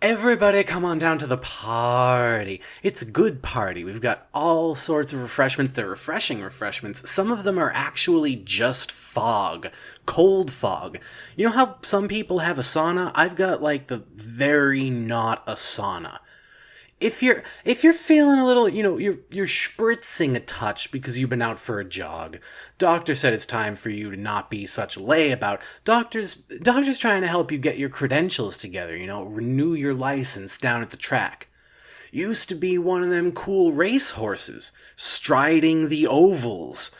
Everybody come on down to the party. It's a good party. We've got all sorts of refreshments. They're refreshing refreshments. Some of them are actually just fog. Cold fog. You know how some people have a sauna? I've got like the very not a sauna. If you're feeling a little, you're spritzing a touch because you've been out for a jog. Doctor said it's time for you to not be such a layabout. Doctor's trying to help you get your credentials together, renew your license down at the track. Used to be one of them cool racehorses, striding the ovals.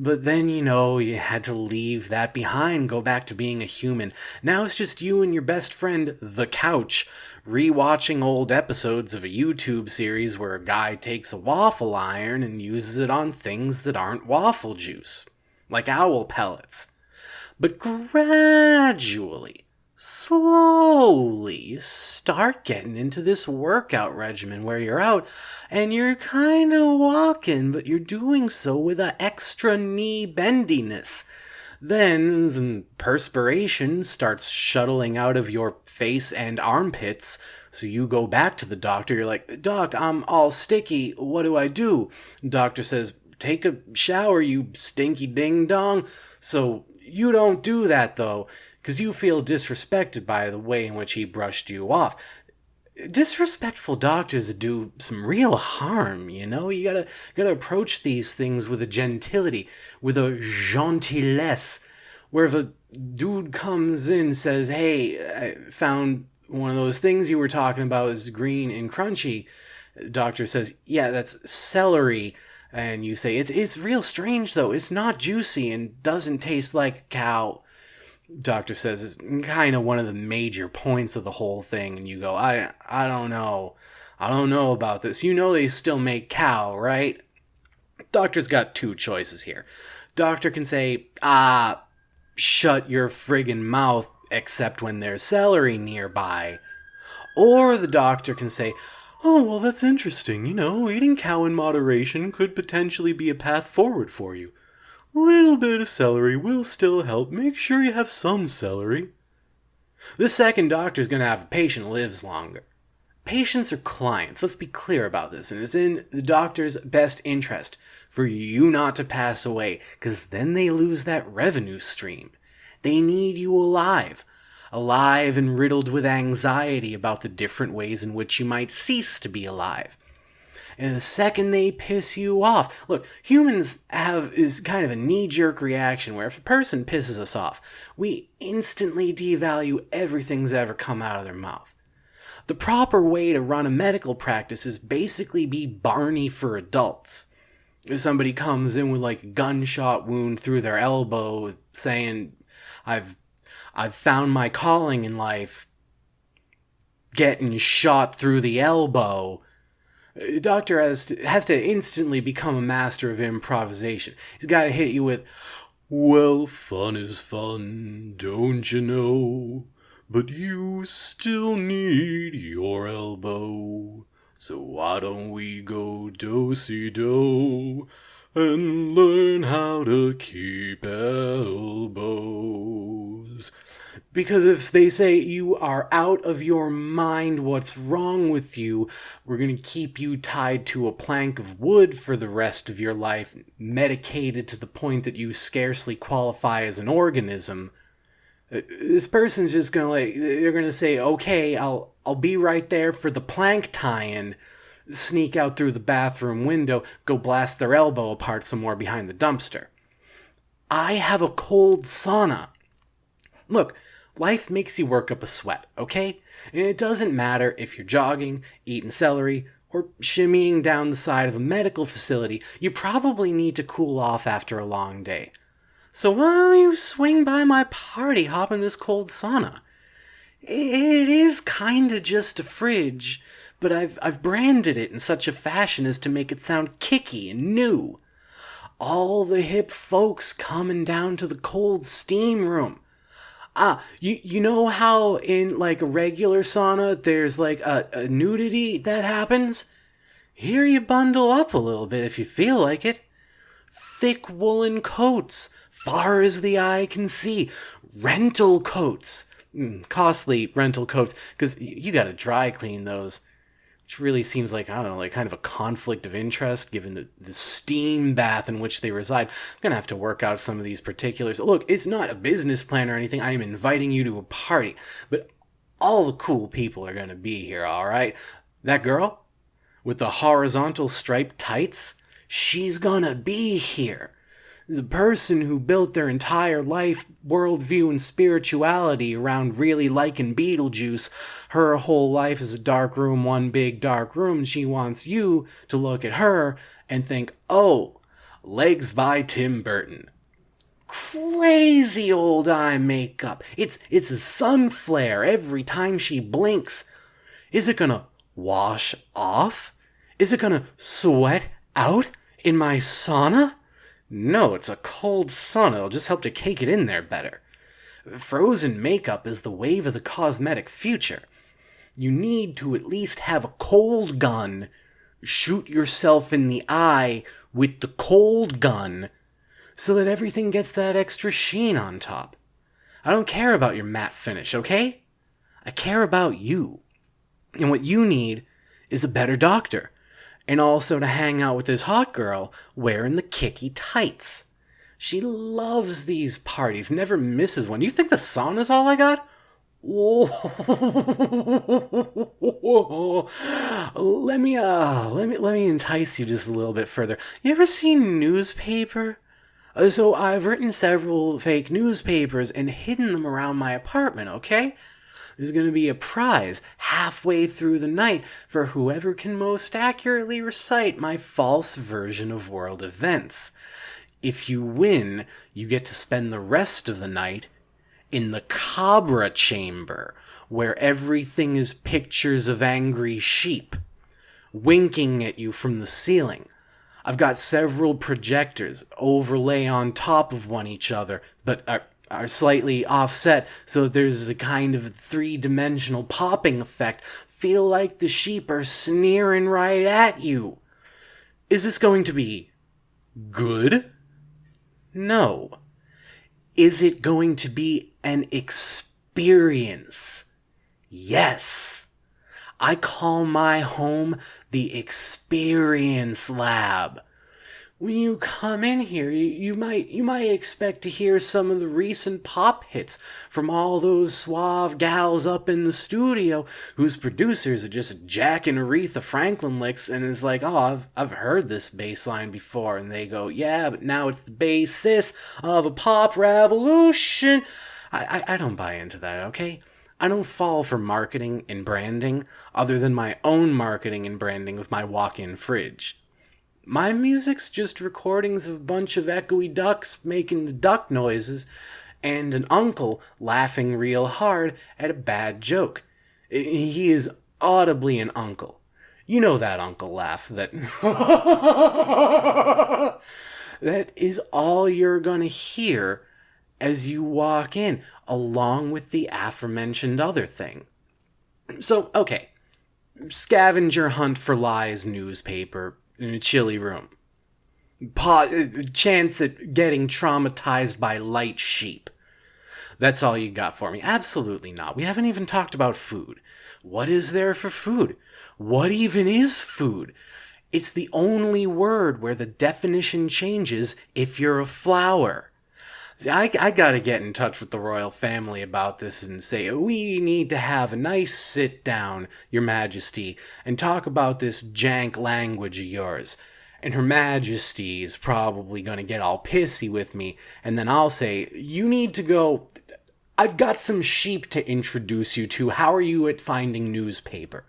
But then, you had to leave that behind, go back to being a human. Now it's just you and your best friend, the couch, rewatching old episodes of a YouTube series where a guy takes a waffle iron and uses it on things that aren't waffle juice, like owl pellets. But gradually, slowly start getting into this workout regimen where you're out and you're kind of walking, but you're doing so with an extra knee bendiness. Then some perspiration starts shuttling out of your face and armpits, so you go back to the doctor. You're like, "Doc, I'm all sticky. What do I do?" Doctor says, "Take a shower, you stinky ding-dong." So you don't do that, though, because you feel disrespected by the way in which he brushed you off. Disrespectful doctors do some real harm, You gotta approach these things with a gentility, with a gentillesse. Where if a dude comes in and says, "Hey, I found one of those things you were talking about is green and crunchy," the doctor says, "Yeah, that's celery." And you say, it's real strange though, it's not juicy and doesn't taste like cow." Doctor says it's kind of one of the major points of the whole thing, and you go, I don't know. I don't know about this. They still make cow, right? Doctor's got two choices here. Doctor can say, shut your friggin' mouth, except when there's celery nearby. Or the doctor can say, "Oh, well, that's interesting. Eating cow in moderation could potentially be a path forward for you. Little bit of celery will still help. Make sure you have some celery." The second doctor is going to have a patient who lives longer. Patients are clients. Let's be clear about this. And it's in the doctor's best interest for you not to pass away, because then they lose that revenue stream. They need you alive and riddled with anxiety about the different ways in which you might cease to be alive. And the second they piss you off, look, humans is kind of a knee-jerk reaction where if a person pisses us off, we instantly devalue everything's ever come out of their mouth. The proper way to run a medical practice is basically be Barney for adults. If somebody comes in with like a gunshot wound through their elbow saying, I've found my calling in life, getting shot through the elbow, the doctor has to instantly become a master of improvisation. He's got to hit you with, "Well, fun is fun, don't you know? But you still need your elbow. So why don't we go do-si-do and learn how to keep elbows?" Because if they say you are out of your mind, what's wrong with you, we're going to keep you tied to a plank of wood for the rest of your life, medicated to the point that you scarcely qualify as an organism. This person's just going to they're going to say, "Okay, I'll be right there for the plank tie-in," sneak out through the bathroom window, go blast their elbow apart some more behind the dumpster. I have a cold sauna. Look, life makes you work up a sweat, okay? And it doesn't matter if you're jogging, eating celery, or shimmying down the side of a medical facility, you probably need to cool off after a long day. So why don't you swing by my party, hop in this cold sauna? It is kinda just a fridge, but I've branded it in such a fashion as to make it sound kicky and new. All the hip folks coming down to the cold steam room. You know how in like a regular sauna there's like a nudity that happens? Here you bundle up a little bit if you feel like it. Thick woolen coats, far as the eye can see. Rental coats. costly rental coats, because you gotta dry clean those. Which really seems like, I don't know, like kind of a conflict of interest given the steam bath in which they reside. I'm gonna have to work out some of these particulars. Look, it's not a business plan or anything. I am inviting you to a party. But all the cool people are gonna be here, alright? That girl with the horizontal striped tights, she's gonna be here. The person who built their entire life, worldview, and spirituality around really liking Beetlejuice. Her whole life is a dark room, one big dark room, and she wants you to look at her and think, oh, Legs by Tim Burton. Crazy old eye makeup. It's a sun flare every time she blinks. Is it gonna wash off? Is it gonna sweat out in my sauna? No, it's a cold sauna. It'll just help to cake it in there better. Frozen makeup is the wave of the cosmetic future. You need to at least have a cold gun. Shoot yourself in the eye with the cold gun so that everything gets that extra sheen on top. I don't care about your matte finish, okay? I care about you. And what you need is a better doctor. And also to hang out with this hot girl wearing the kicky tights. She loves these parties, never misses one. You think the sauna's all I got? Whoa. Let me entice you just a little bit further. You ever seen newspaper? So I've written several fake newspapers and hidden them around my apartment, okay? There's going to be a prize halfway through the night for whoever can most accurately recite my false version of world events. If you win, you get to spend the rest of the night in the Cobra Chamber, where everything is pictures of angry sheep winking at you from the ceiling. I've got several projectors overlay on top of one each other, but are slightly offset, so there's a kind of three-dimensional popping effect. Feel like the sheep are sneering right at you. Is this going to be good? No. Is it going to be an experience? Yes. I call my home the Experience Lab. When you come in here, you might expect to hear some of the recent pop hits from all those suave gals up in the studio whose producers are just jacking Aretha Franklin licks and is like, oh, I've heard this bass line before, and they go, yeah, but now it's the basis of a pop revolution. I don't buy into that, okay? I don't fall for marketing and branding other than my own marketing and branding of my walk-in fridge. My music's just recordings of a bunch of echoey ducks making the duck noises and an uncle laughing real hard at a bad joke. He is audibly an uncle. You know that uncle laugh that... That is all you're gonna hear as you walk in, along with the aforementioned other thing. So, okay. Scavenger hunt for lies newspaper in a chilly room. Chance at getting traumatized by light sheep. That's all you got for me? Absolutely not. We haven't even talked about food. What is there for food? What even is food? It's the only word where the definition changes if you're a flower. I gotta get in touch with the royal family about this and say, we need to have a nice sit down, your majesty, and talk about this jank language of yours. And her majesty is probably gonna get all pissy with me, and then I'll say, you need to go, I've got some sheep to introduce you to, how are you at finding newspaper?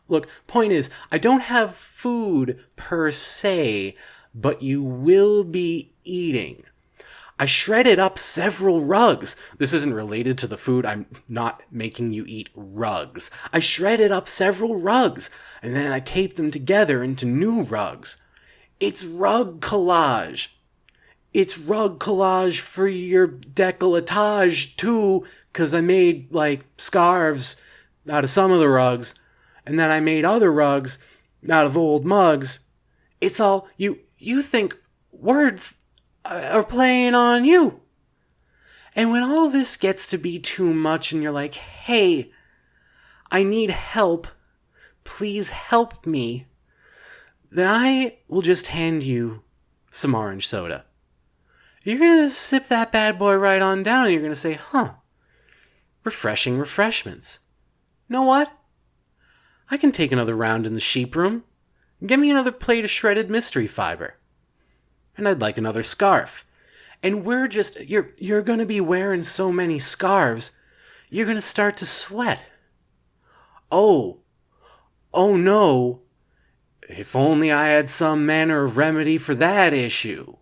Look, point is, I don't have food per se, but you will be eating. I shredded up several rugs. This isn't related to the food. I'm not making you eat rugs. I shredded up several rugs, and then I taped them together into new rugs. It's rug collage. It's rug collage for your décolletage, too, because I made, scarves out of some of the rugs, and then I made other rugs out of old mugs. It's all, you think words are playing on you. And when all this gets to be too much and you're like, hey, I need help, please help me, then I will just hand you some orange soda. You're going to sip that bad boy right on down and you're going to say, refreshing refreshments. Know what? I can take another round in the sheep room. Get me another plate of shredded mystery fiber. And I'd like another scarf. And you're going to be wearing so many scarves, you're going to start to sweat. Oh no. If only I had some manner of remedy for that issue.